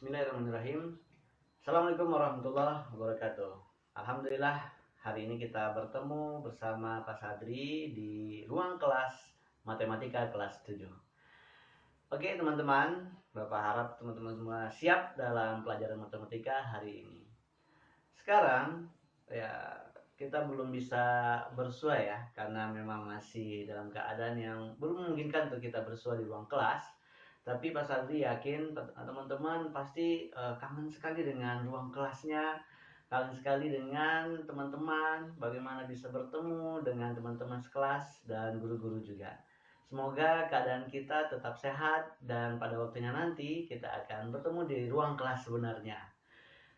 Bismillahirrahmanirrahim. Assalamualaikum warahmatullahi wabarakatuh. Alhamdulillah, hari ini kita bertemu bersama Pak Sadri di ruang kelas matematika kelas 7. Oke teman-teman, Bapak harap teman-teman semua siap dalam pelajaran matematika hari ini. Sekarang ya kita belum bisa bersua ya, karena memang masih dalam keadaan yang belum memungkinkan untuk kita bersua di ruang kelas. Tapi Pak Sadri yakin teman-teman pasti kangen sekali dengan ruang kelasnya, kangen sekali dengan teman-teman, bagaimana bisa bertemu dengan teman-teman sekelas dan guru-guru juga. Semoga keadaan kita tetap sehat dan pada waktunya nanti kita akan bertemu di ruang kelas sebenarnya.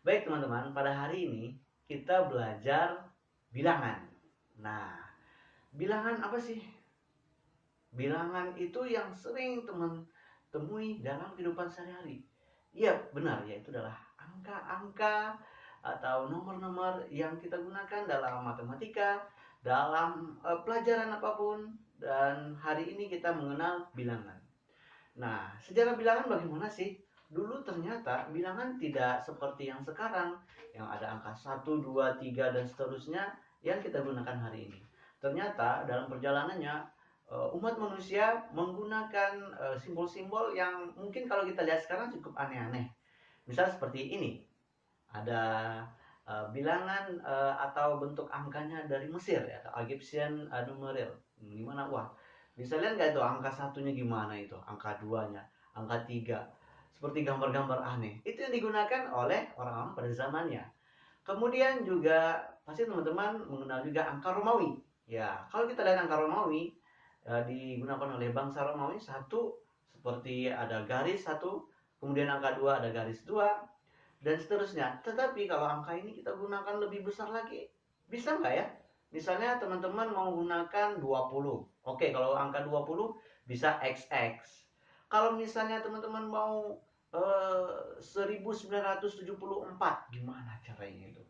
Baik teman-teman, pada hari ini kita belajar bilangan. Nah, bilangan apa sih? Bilangan itu yang sering teman temui dalam kehidupan sehari-hari. Iya, benar, yaitu adalah angka-angka atau nomor-nomor yang kita gunakan dalam matematika, dalam pelajaran apapun, dan hari ini kita mengenal bilangan. Nah, sejarah bilangan bagaimana sih? Dulu ternyata bilangan tidak seperti yang sekarang, yang ada angka 1, 2, 3 dan seterusnya yang kita gunakan hari ini. Ternyata dalam perjalanannya umat manusia menggunakan simbol-simbol yang mungkin kalau kita lihat sekarang cukup aneh-aneh. Misal seperti ini, ada bilangan atau bentuk angkanya dari Mesir ya, atau Egyptian numeral. Gimana? Wah, bisa lihat nggak itu angka satunya gimana itu, angka duanya, angka tiga, seperti gambar-gambar aneh. Itu yang digunakan oleh orang-orang pada zamannya. Kemudian juga pasti teman-teman mengenal juga angka Romawi. Ya, kalau kita lihat angka Romawi digunakan oleh bangsa Romawi, satu seperti ada garis satu, kemudian angka dua ada garis dua, dan seterusnya. Tetapi kalau angka ini kita gunakan lebih besar lagi, bisa nggak ya? Misalnya teman-teman mau gunakan 20. Oke, kalau angka 20 bisa XX. Kalau misalnya teman-teman mau 1974, gimana caranya itu?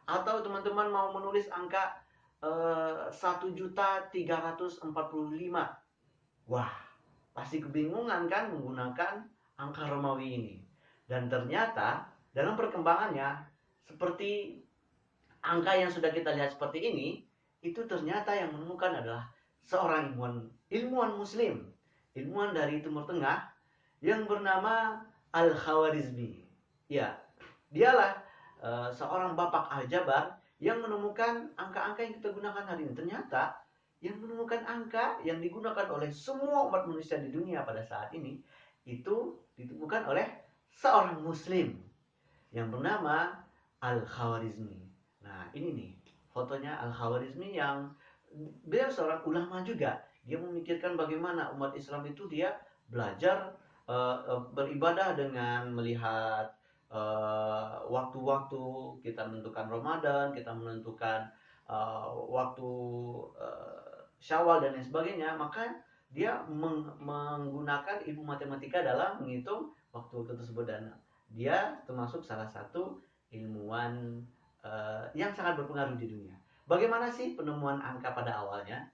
Atau teman-teman mau menulis angka 1.345. Wah, pasti kebingungan kan menggunakan angka Romawi ini. Dan ternyata dalam perkembangannya, seperti angka yang sudah kita lihat seperti ini, itu ternyata yang menemukan adalah seorang ilmuwan muslim, ilmuwan dari Timur Tengah yang bernama Al-Khawarizmi. Ya, dialah seorang bapak aljabar yang menemukan angka-angka yang kita gunakan hari ini. Ternyata yang menemukan angka yang digunakan oleh semua umat manusia di dunia pada saat ini itu ditemukan oleh seorang muslim yang bernama Al-Khawarizmi. Nah, ini nih fotonya Al-Khawarizmi yang beliau seorang ulama juga. Dia memikirkan bagaimana umat Islam itu dia belajar beribadah dengan melihat waktu-waktu kita menentukan Ramadan, kita menentukan waktu Syawal dan lain sebagainya, maka dia menggunakan ilmu matematika dalam menghitung waktu-waktu tersebut, dan dia termasuk salah satu ilmuwan yang sangat berpengaruh di dunia. Bagaimana sih penemuan angka pada awalnya?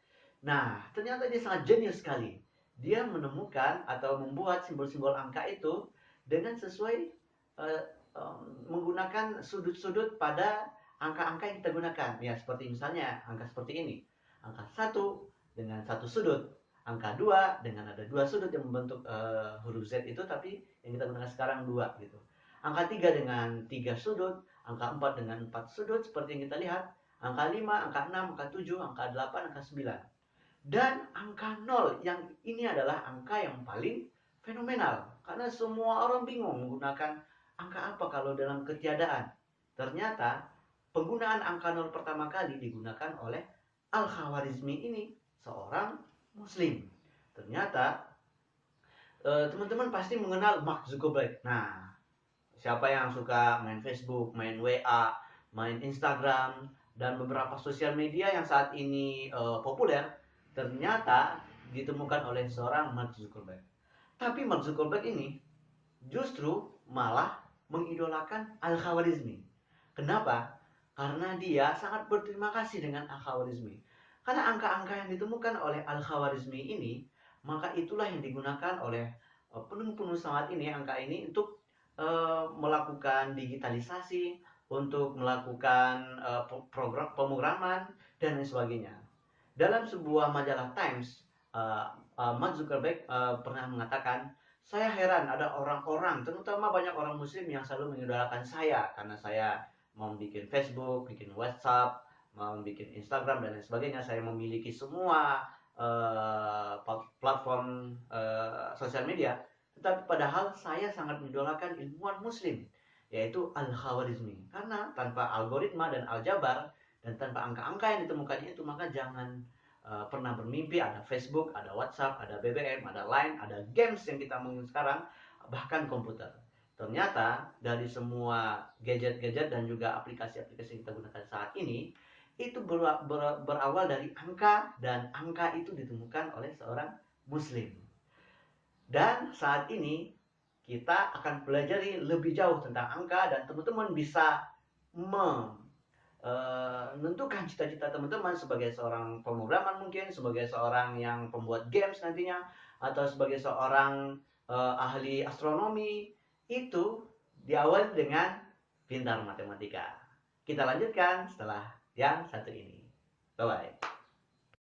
Nah, ternyata dia sangat jenius sekali. Dia menemukan atau membuat simbol-simbol angka itu dengan sesuai uh, menggunakan sudut-sudut pada angka-angka yang kita gunakan. Ya, seperti misalnya angka seperti ini. Angka 1 dengan satu sudut. Angka 2 dengan ada dua sudut yang membentuk huruf Z itu, tapi yang kita gunakan sekarang 2 gitu. Angka 3 dengan 3 sudut. Angka 4 dengan 4 sudut seperti yang kita lihat. Angka 5, angka 6, angka 7, angka 8, angka 9. Dan angka 0 yang ini adalah angka yang paling fenomenal. Karena semua orang bingung menggunakan angka apa kalau dalam ketiadaan. Ternyata penggunaan angka 0 pertama kali digunakan oleh Al-Khawarizmi ini, seorang muslim. Ternyata teman-teman pasti mengenal Mark Zuckerberg. Nah, siapa yang suka main Facebook, main WA, main Instagram, dan beberapa sosial media yang saat ini populer, ternyata ditemukan oleh seorang Mark Zuckerberg. Tapi Mark Zuckerberg ini justru malah mengidolakan Al-Khawarizmi. Kenapa? Karena dia sangat berterima kasih dengan Al-Khawarizmi. Karena angka-angka yang ditemukan oleh Al-Khawarizmi ini, maka itulah yang digunakan oleh penemu-penemu saat ini, angka ini untuk melakukan digitalisasi, untuk melakukan program pemrograman dan lain sebagainya. Dalam sebuah majalah Times, Mark Zuckerberg pernah mengatakan, saya heran ada orang-orang, terutama banyak orang muslim yang selalu mengidolakan saya karena saya mau bikin Facebook, bikin WhatsApp, mau bikin Instagram dan lain sebagainya. Saya memiliki semua platform sosial media. Tetapi padahal saya sangat mengidolakan ilmuwan muslim, yaitu Al-Khawarizmi. Karena tanpa algoritma dan aljabar, dan tanpa angka-angka yang ditemukannya itu, maka jangan pernah bermimpi ada Facebook, ada WhatsApp, ada BBM, ada Line, ada games yang kita menggunakan sekarang, bahkan komputer. Ternyata dari semua gadget-gadget dan juga aplikasi-aplikasi yang kita gunakan saat ini, itu berawal dari angka, dan angka itu ditemukan oleh seorang muslim. Dan saat ini kita akan pelajari lebih jauh tentang angka, dan teman-teman bisa menentukan cita-cita teman-teman sebagai seorang pemrograman, mungkin sebagai seorang yang pembuat games nantinya, atau sebagai seorang ahli astronomi. Itu diawali dengan pintar matematika. Kita lanjutkan setelah yang satu ini. Bye bye.